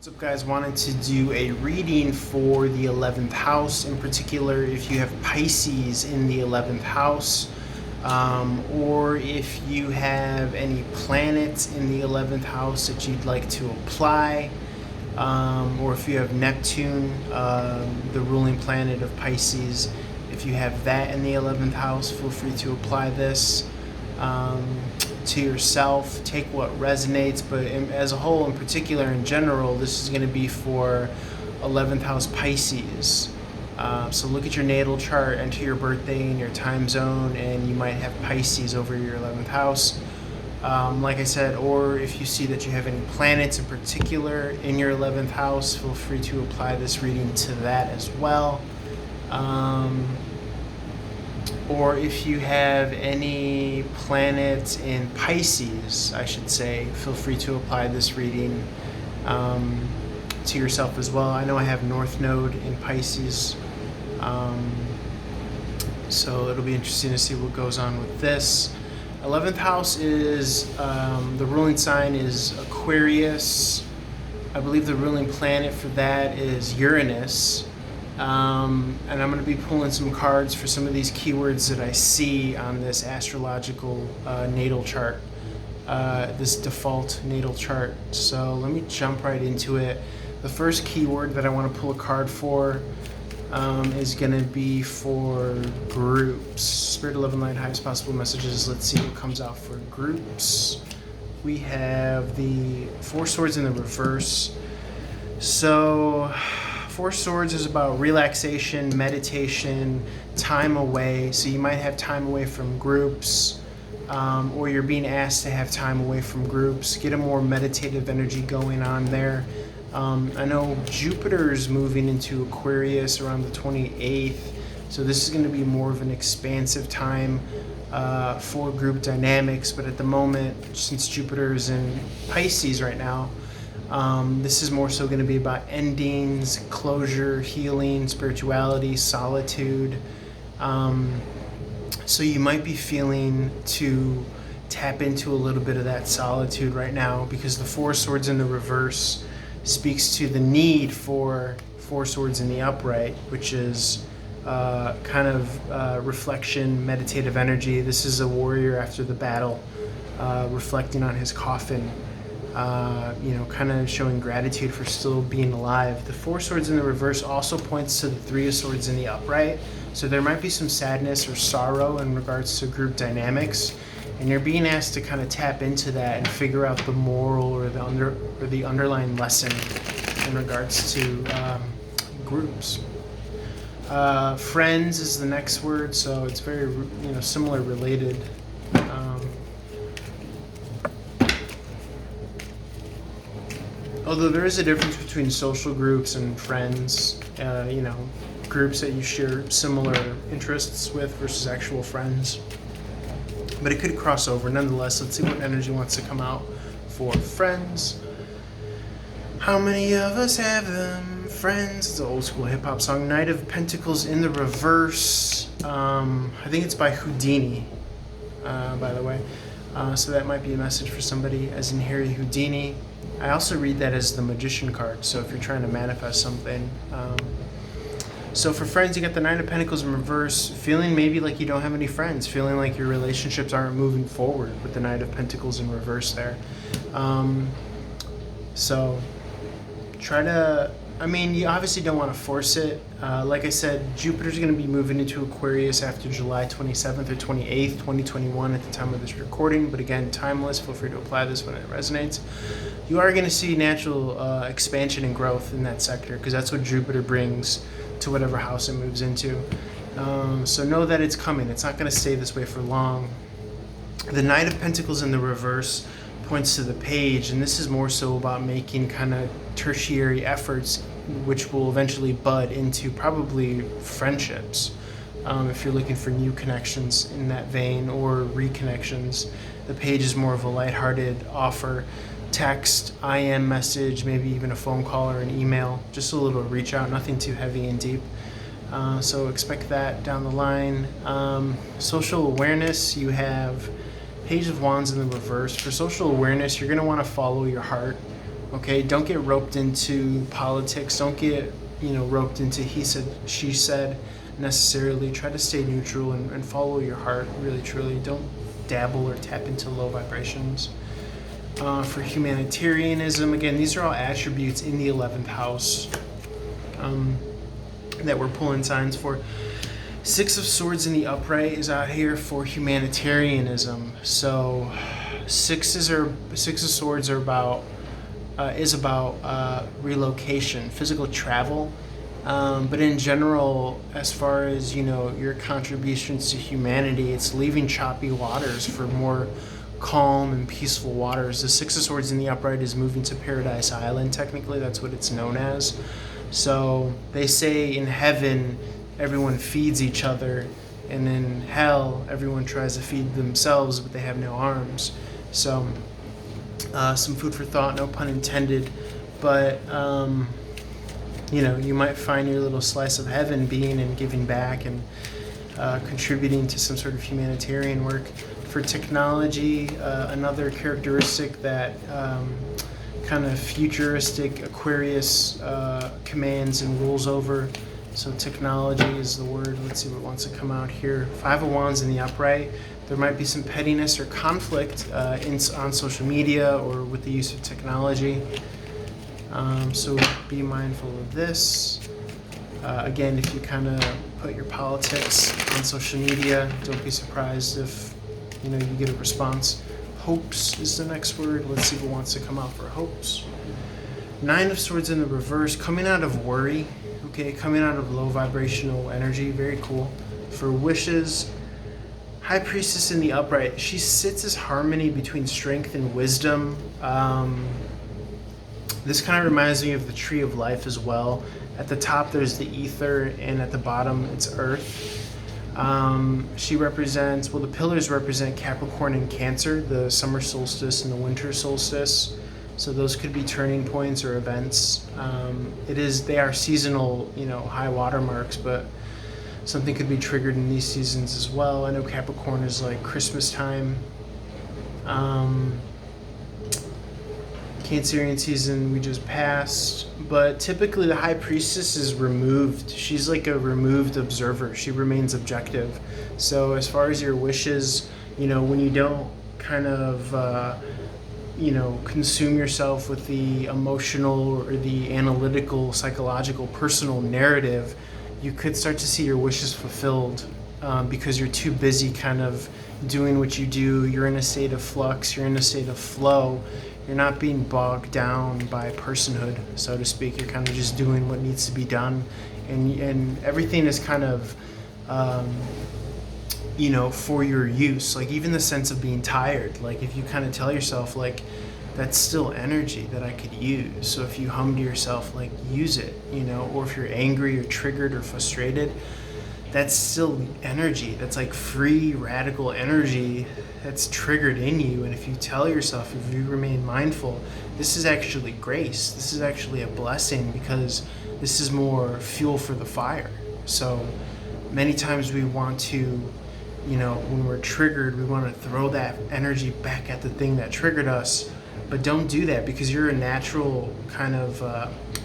What's up, guys? Wanted to do a reading for the 11th house, in particular if you have Pisces in the 11th house, or if you have any planets in the 11th house that you'd like to apply, or if you have Neptune, the ruling planet of Pisces. If you have that in the 11th house, feel free to apply this to yourself. Take what resonates, but as a whole, in particular, in general, this is going to be for 11th house Pisces. So look at your natal chart, enter your birthday and your time zone, and you might have Pisces over your 11th house. Like I said, or if you see that you have any planets in particular in your 11th house, feel free to apply this reading to that as well. Or if you have any planets in Pisces, I should say, feel free to apply this reading to yourself as well. I know I have North Node in Pisces, so it'll be interesting to see what goes on with this. 11th house is, the ruling sign is Aquarius. I believe the ruling planet for that is Uranus. And I'm going to be pulling some cards for some of these keywords that I see on this astrological natal chart, this default natal chart. So let me jump right into it. The first keyword that I want to pull a card for is going to be for groups. Spirit, love, and light, highest possible messages. Let's see what comes out for groups. We have the Four Swords in the reverse. So Four Swords is about relaxation, meditation, time away. So you might have time away from groups, or you're being asked to have time away from groups. Get a more meditative energy going on there. I know Jupiter is moving into Aquarius around the 28th. So this is going to be more of an expansive time for group dynamics. But at the moment, since Jupiter is in Pisces right now, this is more so going to be about endings, closure, healing, spirituality, solitude. So you might be feeling to tap into a little bit of that solitude right now, because the Four Swords in the reverse speaks to the need for Four Swords in the upright, which is kind of reflection, meditative energy. This is a warrior after the battle, reflecting on his coffin. Kind of showing gratitude for still being alive. The Four Swords in the reverse also points to the Three of Swords in the upright. So there might be some sadness or sorrow in regards to group dynamics, and you're being asked to kind of tap into that and figure out the moral or the underlying lesson in regards to groups. Friends is the next word, so it's very similar, related. Although there is a difference between social groups and friends, groups that you share similar interests with versus actual friends. But it could cross over. Nonetheless, let's see what energy wants to come out for friends. How many of us have them? Friends. It's an old school hip hop song. Knight of Pentacles in the reverse. I think it's by Houdini, by the way. So that might be a message for somebody, as in Harry Houdini. I also read that as the Magician card, so if you're trying to manifest something. So for friends, you got the Nine of Pentacles in reverse, feeling maybe like you don't have any friends, feeling like your relationships aren't moving forward with the Knight of Pentacles in reverse there. So try to, you obviously don't want to force it. Like I said, Jupiter's going to be moving into Aquarius after July 27th or 28th, 2021 at the time of this recording. But again, timeless. Feel free to apply this when it resonates. You are going to see natural expansion and growth in that sector, because that's what Jupiter brings to whatever house it moves into. So know that it's coming. It's not going to stay this way for long. The Knight of Pentacles in the reverse points to the Page, and this is more so about making kind of tertiary efforts, which will eventually bud into probably friendships. If you're looking for new connections in that vein, or reconnections, the Page is more of a lighthearted offer. Text, IM message, maybe even a phone call or an email, just a little reach out, nothing too heavy and deep. So expect that down the line. Social awareness, you have Page of Wands in the reverse. For social awareness, you're going to want to follow your heart Okay, don't get roped into politics. Don't get, roped into he said, she said necessarily. Try to stay neutral and follow your heart, really, truly. Don't dabble or tap into low vibrations. For humanitarianism, again, these are all attributes in the 11th house that we're pulling signs for. Six of Swords in the upright is out here for humanitarianism. So Six of Swords are about relocation, physical travel. But in general, as far as your contributions to humanity, it's leaving choppy waters for more calm and peaceful waters. The Six of Swords in the upright is moving to Paradise Island. Technically, that's what it's known as. So they say in heaven, everyone feeds each other, and in hell, everyone tries to feed themselves, but they have no arms. So some food for thought, no pun intended. But you might find your little slice of heaven being and giving back and contributing to some sort of humanitarian work. For technology, another characteristic that kind of futuristic Aquarius commands and rules over. So technology is the word. Let's see what wants to come out here. Five of Wands in the upright. There might be some pettiness or conflict on social media or with the use of technology. So be mindful of this. Again, if you kind of put your politics on social media, don't be surprised if you get a response. Hopes is the next word. Let's see what wants to come out for hopes. Nine of Swords in the reverse, coming out of worry, okay, coming out of low vibrational energy, very cool. For wishes, High Priestess in the upright, she sits as harmony between strength and wisdom. This kind of reminds me of the Tree of Life as well. At the top there's the ether, and at the bottom it's earth. She represents, the pillars represent Capricorn and Cancer, the summer solstice and the winter solstice. So those could be turning points or events. They are seasonal, high water marks, but something could be triggered in these seasons as well. I know Capricorn is like Christmas time. Cancerian season we just passed, but typically the High Priestess is removed. She's like a removed observer. She remains objective. So as far as your wishes, when you don't kind of consume yourself with the emotional or the analytical, psychological, personal narrative, you could start to see your wishes fulfilled because you're too busy kind of doing what you do. You're in a state of flux. You're in a state of flow. You're not being bogged down by personhood, so to speak. You're kind of just doing what needs to be done, and everything is kind of, for your use. Like even the sense of being tired. Like if you kind of tell yourself, like, that's still energy that I could use. So if you hum to yourself, like, use it, or if you're angry or triggered or frustrated, that's still energy. That's like free radical energy that's triggered in you. And if you tell yourself, if you remain mindful, this is actually grace. This is actually a blessing because this is more fuel for the fire. So many times we want to, when we're triggered, we want to throw that energy back at the thing that triggered us. But don't do that because you're a natural kind of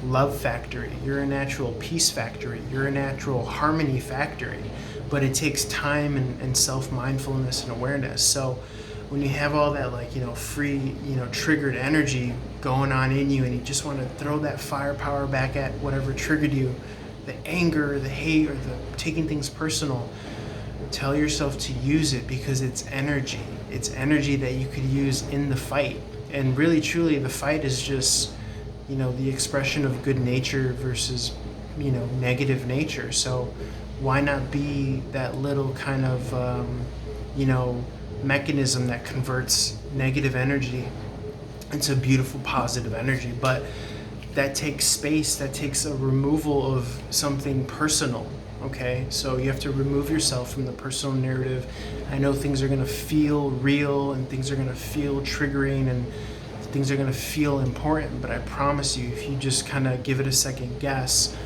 love factory. You're a natural peace factory. You're a natural harmony factory. But it takes time and self-mindfulness and awareness. So when you have all that free, triggered energy going on in you and you just want to throw that firepower back at whatever triggered you, the anger, the hate, or the taking things personal, tell yourself to use it because it's energy. It's energy that you could use in the fight. And really, truly, the fight is just, the expression of good nature versus, negative nature. So why not be that little kind of, mechanism that converts negative energy into beautiful, positive energy? But that takes space, that takes a removal of something personal. Okay, so you have to remove yourself from the personal narrative. I know things are going to feel real and things are going to feel triggering and things are going to feel important, but I promise you, if you just kind of give it a second guess,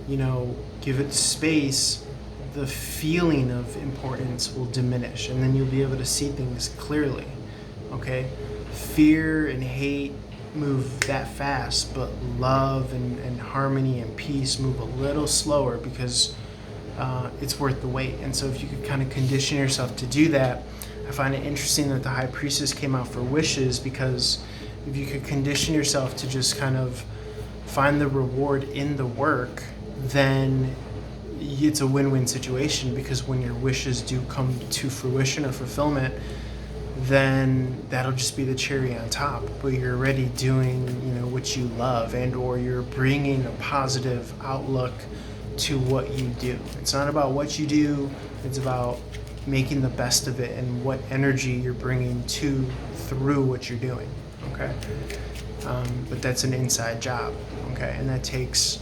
give it space, the feeling of importance will diminish and then you'll be able to see things clearly. Okay, fear and hate move that fast, but love and harmony and peace move a little slower because it's worth the wait. And so if you could kind of condition yourself to do that, I find it interesting that the High Priestess came out for wishes, because if you could condition yourself to just kind of find the reward in the work, then it's a win-win situation, because when your wishes do come to fruition or fulfillment, then that'll just be the cherry on top. But you're already doing, what you love, and or you're bringing a positive outlook to what you do. It's not about what you do, it's about making the best of it and what energy you're bringing through what you're doing, okay? But that's an inside job, okay? And that takes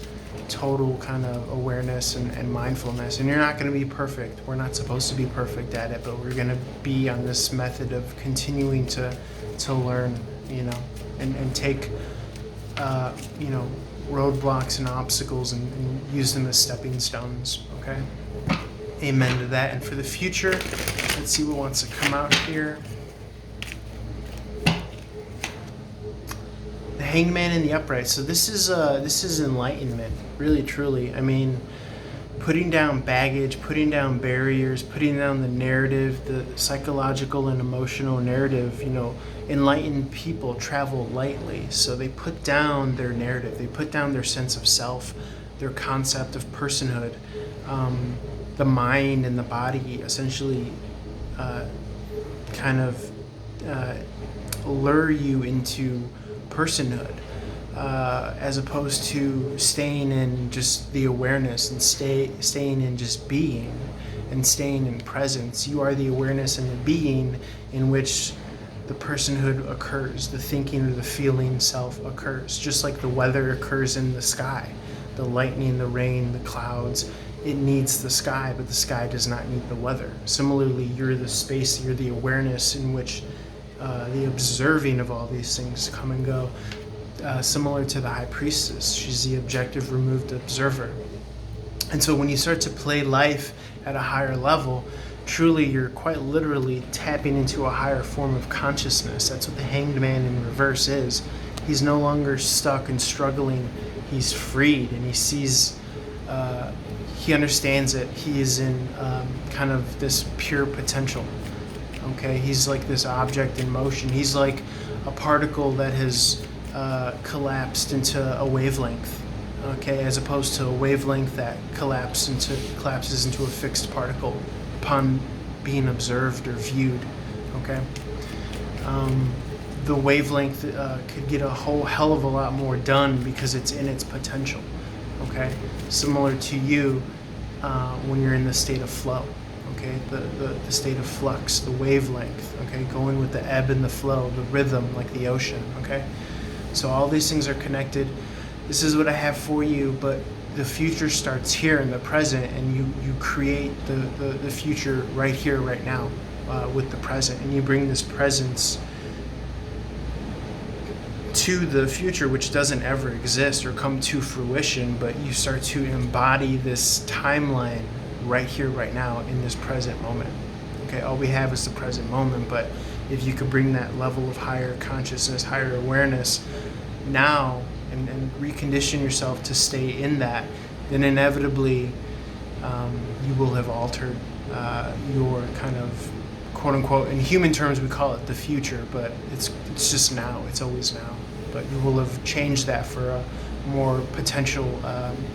total kind of awareness and mindfulness. And you're not going to be perfect. We're not supposed to be perfect at it, but we're going to be on this method of continuing to learn, and take, roadblocks and obstacles and use them as stepping stones, okay? Amen to that. And for the future, let's see what wants to come out here. The Hanged Man in the upright. So this is enlightenment, really, truly. I mean, putting down baggage, putting down barriers, putting down the narrative, the psychological and emotional narrative. Enlightened people travel lightly, so they put down their narrative, they put down their sense of self, their concept of personhood. The mind and the body essentially kind of lure you into personhood, as opposed to staying in just the awareness and staying in just being and staying in presence. You are the awareness and the being in which the personhood occurs, the thinking or the feeling self occurs, just like the weather occurs in the sky, the lightning, the rain, the clouds. It needs the sky, but the sky does not need the weather. Similarly, you're the space, you're the awareness in which the observing of all these things come and go. Similar to the High Priestess, she's the objective, removed observer. And so when you start to play life at a higher level, truly you're quite literally tapping into a higher form of consciousness. That's what the Hanged Man in reverse is. He's no longer stuck and struggling. He's freed, and he sees, he understands it. He is in kind of this pure potential. Okay, he's like this object in motion. He's like a particle that has collapsed into a wavelength. Okay, as opposed to a wavelength that collapses into a fixed particle upon being observed or viewed. Okay, the wavelength could get a whole hell of a lot more done because it's in its potential. Okay, similar to you when you're in the state of flow. Okay, the state of flux, the wavelength. Okay, going with the ebb and the flow, the rhythm, like the ocean. Okay, so all these things are connected. This is what I have for you, but the future starts here in the present, and you create the future right here, right now, with the present, and you bring this presence to the future, which doesn't ever exist or come to fruition, but you start to embody this timeline right here, right now, in this present moment. Okay, all we have is the present moment, but if you could bring that level of higher consciousness, higher awareness now, and recondition yourself to stay in that, then inevitably you will have altered your kind of, quote unquote, in human terms we call it the future, but it's just now, it's always now. But you will have changed that for a more potential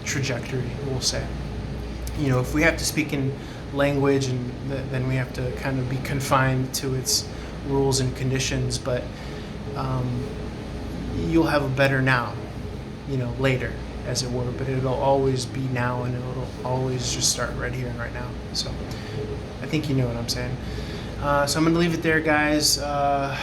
trajectory, we'll say. If we have to speak in language, and then we have to kind of be confined to its rules and conditions, but you'll have a better now, later, as it were, but it'll always be now, and it'll always just start right here and right now. So I think you know what I'm saying. So I'm going to leave it there, guys. I'm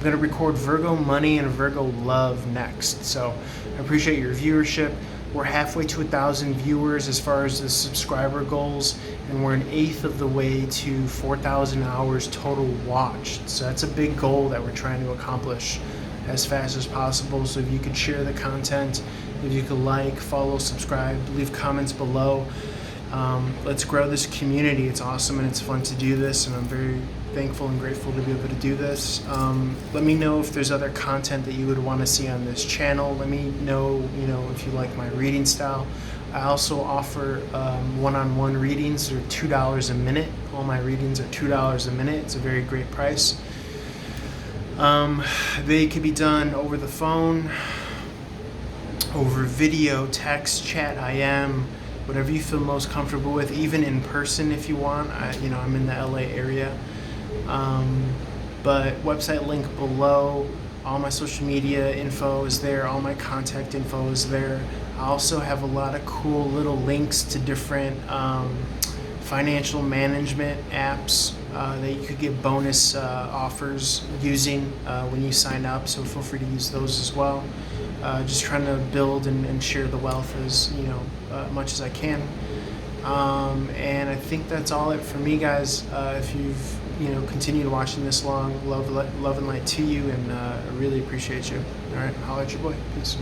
going to record Virgo money and Virgo love next. So I appreciate your viewership. We're halfway to 1,000 viewers as far as the subscriber goals, and we're 1/8 of the way to 4,000 hours total watched. So that's a big goal that we're trying to accomplish as fast as possible. So if you could share the content, if you could like, follow, subscribe, leave comments below. Let's grow this community. It's awesome and it's fun to do this, and I'm very thankful and grateful to be able to do this. Let me know if there's other content that you would want to see on this channel. Let me know, if you like my reading style. I also offer one-on-one readings. They're $2 a minute. All my readings are $2 a minute. It's a very great price. They could be done over the phone, over video, text, chat, IM, whatever you feel most comfortable with, even in person if you want. I'm in the LA area. But website link below. All my social media info is there. All my contact info is there. I also have a lot of cool little links to different financial management apps that you could get bonus offers using when you sign up. So feel free to use those as well. Just trying to build and share the wealth as much as I can. And I think that's all it for me, guys. If you've continued watching this long, love and light to you, and I really appreciate you. All right, holla at your boy. Peace.